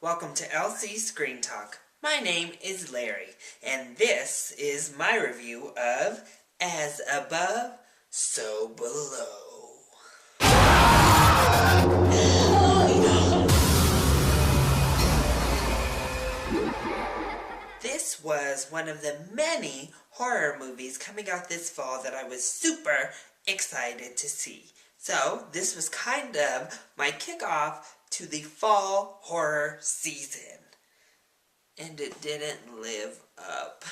Welcome to LC Screen Talk. My name is Larry, and this is my review of As Above, So Below. This was one of the many horror movies coming out this fall that I was super excited to see. So, this was kind of my kickoff to the fall horror season. And it didn't live up.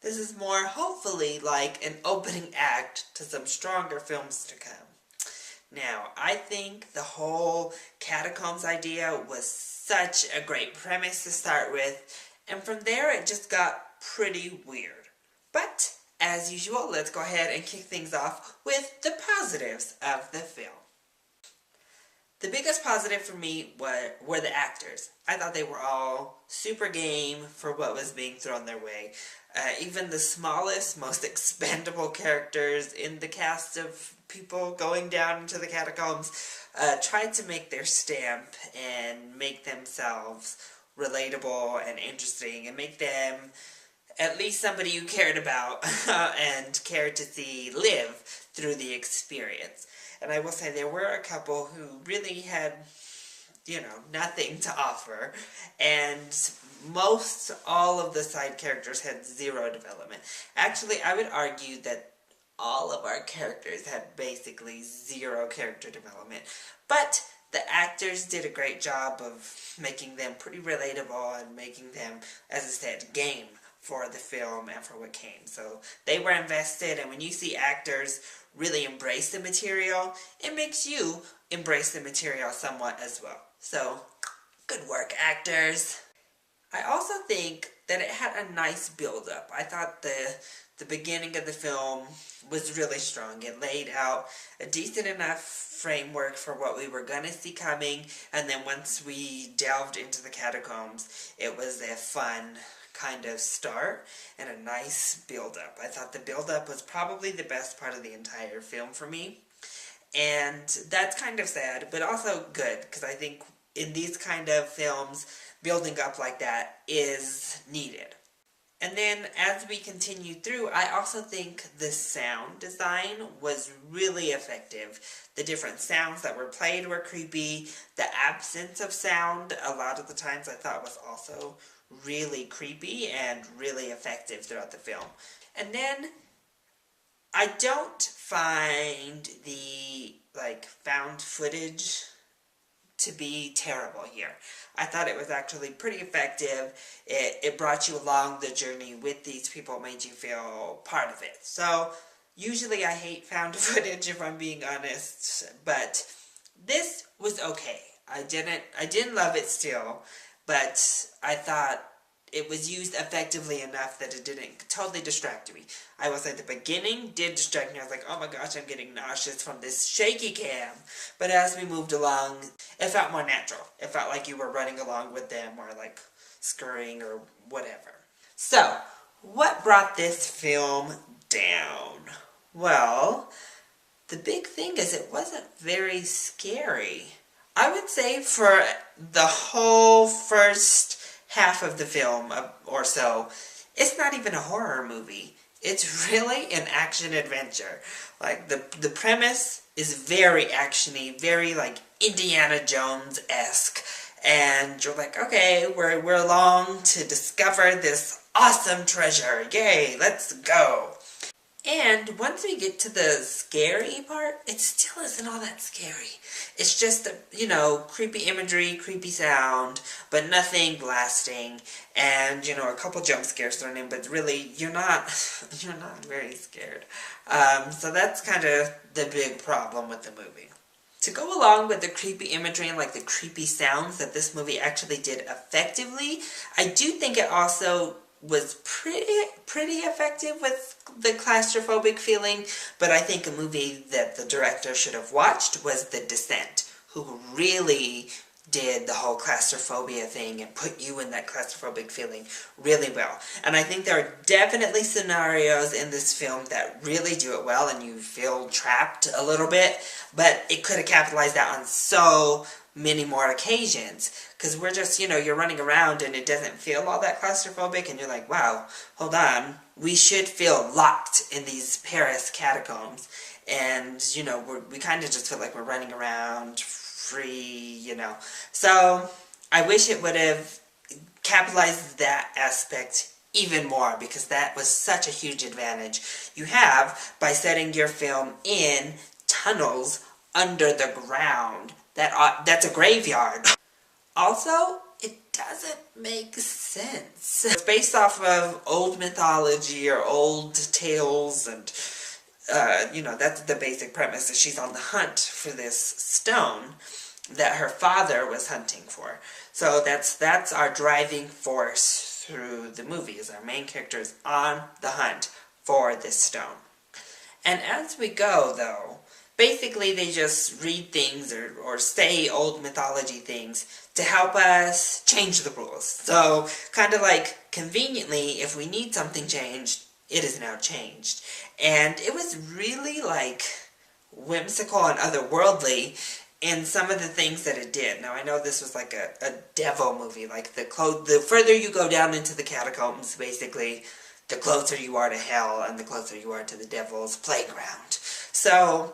This is more, hopefully, like an opening act to some stronger films to come. Now, I think the whole Catacombs idea was such a great premise to start with, and from there it just got pretty weird. But, as usual, let's go ahead and kick things off with the positives of the film. The biggest positive for me were the actors. I thought they were all super game for what was being thrown their way. Even the smallest, most expendable characters in the cast of people going down into the catacombs tried to make their stamp and make themselves relatable and interesting and make them at least somebody you cared about and cared to see live through the experience. And I will say there were a couple who really had, nothing to offer. And most all of the side characters had zero development. Actually, I would argue that all of our characters had basically zero character development. But the actors did a great job of making them pretty relatable and making them, as I said, game for the film and for what came. So they were invested, and when you see actors really embrace the material, it makes you embrace the material somewhat as well. So, good work, actors. I also think that it had a nice build-up. I thought the beginning of the film was really strong. It laid out a decent enough framework for what we were going to see coming, and then once we delved into the catacombs, it was a fun kind of start and a nice build-up. I thought the build-up was probably the best part of the entire film for me, and that's kind of sad, but also good, because I think in these kind of films, building up like that is needed. And then, as we continue through, I also think the sound design was really effective. The different sounds that were played were creepy. The absence of sound, a lot of the times I thought was also really creepy and really effective throughout the film. And then, I don't find the, found footage to be terrible here. I thought it was actually pretty effective. It brought you along the journey with these people, made you feel part of it. So, usually I hate found footage if I'm being honest, but this was okay. I didn't love it still, but I thought it was used effectively enough that it didn't totally distract me. I will say the beginning did distract me. I was like, oh my gosh, I'm getting nauseous from this shaky cam. But as we moved along, it felt more natural. It felt like you were running along with them or scurrying or whatever. So, what brought this film down? Well, the big thing is it wasn't very scary. I would say for the whole first half of the film or so, it's not even a horror movie. It's really an action-adventure. The premise is very actiony, very, Indiana Jones-esque. And you're like, okay, we're along to discover this awesome treasure. Yay, let's go. And once we get to the scary part, it still isn't all that scary. It's just, creepy imagery, creepy sound, but nothing lasting. And, a couple jump scares thrown in, but really, you're not very scared. So that's kind of the big problem with the movie. To go along with the creepy imagery and the creepy sounds that this movie actually did effectively, I do think it also was pretty effective with the claustrophobic feeling, but I think a movie that the director should have watched was The Descent, who really did the whole claustrophobia thing and put you in that claustrophobic feeling really well. And I think there are definitely scenarios in this film that really do it well and you feel trapped a little bit, but it could have capitalized that on so many more occasions. Because we're just, you're running around and it doesn't feel all that claustrophobic, and you're like, wow, hold on. We should feel locked in these Paris catacombs. And, we kind of just feel like we're running around free, So, I wish it would have capitalized that aspect even more, because that was such a huge advantage you have by setting your film in tunnels under the ground. That's a graveyard. Also, it doesn't make sense. It's based off of old mythology or old tales, and that's the basic premise, that she's on the hunt for this stone that her father was hunting for. So that's our driving force through the movie, is our main characters on the hunt for this stone. And as we go, though, basically they just read things or say old mythology things to help us change the rules. So, kind of like, conveniently, if we need something changed, it is now changed. And it was really, like, whimsical and otherworldly in some of the things that it did. Now, I know this was like a devil movie. Like, the further you go down into the catacombs, basically, the closer you are to hell and the closer you are to the devil's playground. So,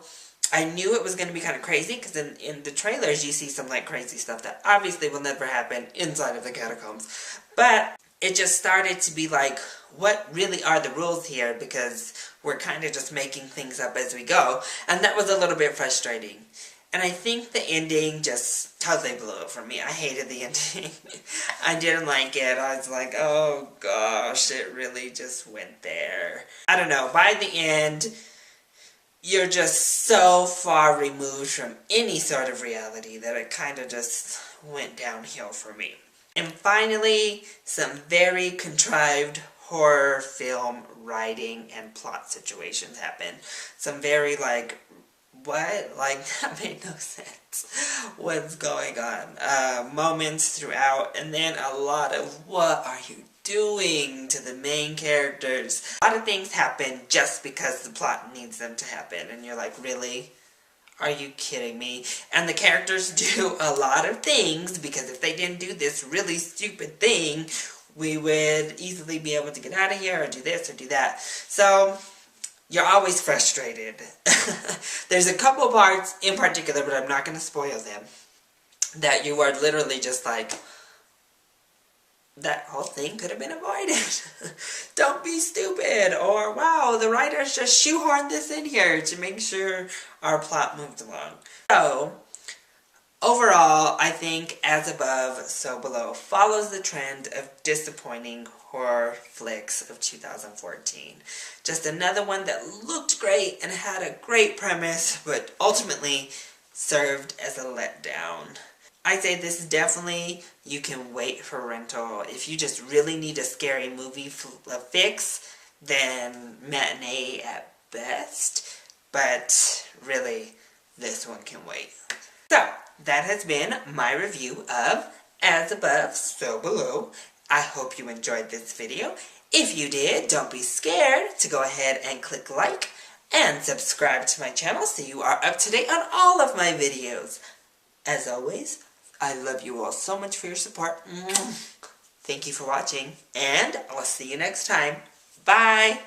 I knew it was going to be kind of crazy, because in the trailers you see some, like, crazy stuff that obviously will never happen inside of the catacombs. But it just started to be like, what really are the rules here? Because we're kind of just making things up as we go. And that was a little bit frustrating. And I think the ending just totally blew it for me. I hated the ending. I didn't like it. I was like, oh gosh, it really just went there. I don't know, by the end, you're just so far removed from any sort of reality that it kind of just went downhill for me. And finally, some very contrived horror film writing and plot situations happen. Some very, like, what? Like, that made no sense. What's going on? Moments throughout, and then a lot of, what are you doing to the main characters? A lot of things happen just because the plot needs them to happen, and you're like, really? Are you kidding me? And the characters do a lot of things, because if they didn't do this really stupid thing, we would easily be able to get out of here, or do this, or do that. So, you're always frustrated. There's a couple parts in particular, but I'm not going to spoil them, that you are literally just like, that whole thing could have been avoided. Don't be stupid. Or, wow, the writers just shoehorned this in here to make sure our plot moved along. So, overall, I think As Above, So Below follows the trend of disappointing horror flicks of 2014. Just another one that looked great and had a great premise, but ultimately served as a letdown. I say this is definitely, you can wait for rental. If you just really need a scary movie fix, then matinee at best. But really, this one can wait. So, that has been my review of As Above, So Below. I hope you enjoyed this video. If you did, don't be scared to go ahead and click like and subscribe to my channel so you are up to date on all of my videos. As always, I love you all so much for your support. Thank you for watching, and I'll see you next time. Bye!